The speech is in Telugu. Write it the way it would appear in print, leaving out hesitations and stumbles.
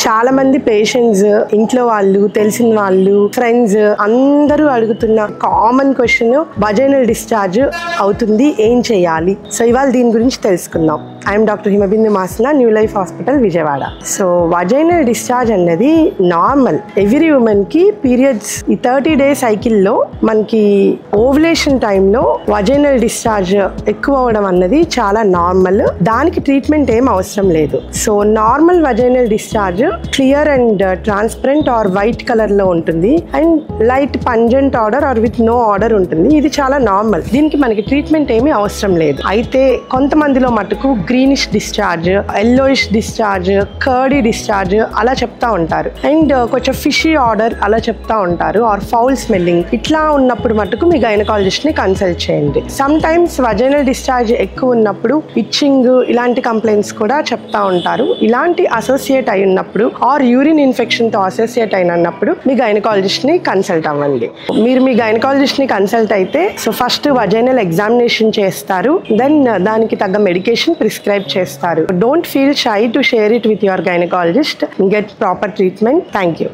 చాలా మంది పేషెంట్స్, ఇంట్లో వాళ్ళు, తెలిసిన వాళ్ళు, ఫ్రెండ్స్ అందరూ అడుగుతున్న కామన్ క్వశ్చన్, వజైనల్ డిశ్చార్జ్ అవుతుంది, ఏం చేయాలి? సో ఇవాళ దీని గురించి తెలుసుకుందాం. I'm doctor Himabindu మాసన, new life hospital Vijayawada. So vaginal discharge అన్నది నార్మల్. ఎవ్రీ ఉమెన్ కి పీరియడ్స్ ఈ 30 డే సైకిల్లో మనకి ఓవులేషన్ టైంలో వజైనల్ డిశ్చార్జ్ ఎక్కువ అవడం అన్నది చాలా నార్మల్. దానికి ట్రీట్మెంట్ ఏం అవసరం లేదు. So normal vaginal discharge clear and transparent or white colour లో ఉంటుంది and light pungent odour or with no odour ఉంటుంది. ఇది చాలా నార్మల్. దీనికి మనకి ట్రీట్మెంట్ ఏమీ అవసరం లేదు. అయితే కొంతమందిలో మటుకు greenish discharge, yellowish discharge, curdy discharge అలా చెప్తా ఉంటారు అండ్ కొంచెం ఫిషీ ఆర్డర్ అలా చెప్తా ఉంటారు ఆర్ ఫౌల్ స్మెల్లింగ్. ఇట్లా ఉన్నప్పుడు మటుకు మీ గైనకాలజిస్ట్ ని కన్సల్ట్ చేయండి. సమ్ టైమ్స్ వజైనల్ డిశ్చార్జ్ ఎక్కువ ఉన్నప్పుడు ఇచ్చింగ్ ఇలాంటి కంప్లైంట్స్ కూడా చెప్తా ఉంటారు. ఇలాంటి అసోసియేట్ అయి ఉన్నప్పుడు ఆర్ యూరిన్ ఇన్ఫెక్షన్ తో అసోసియేట్ అయినప్పుడు మీ గైనకాలజిస్ట్ ని కన్సల్ట్ అవ్వండి. మీరు మీ గైనకాలజిస్ట్ ని కన్సల్ట్ అయితే సో ఫస్ట్ వజైనల్ ఎగ్జామినేషన్ చేస్తారు, దెన్ దానికి తగ్గ మెడికేషన్ ప్రిస్క్రైబ్ చేస్తారు. Don't feel shy to share it with your gynaecologist. Get proper treatment. Thank you.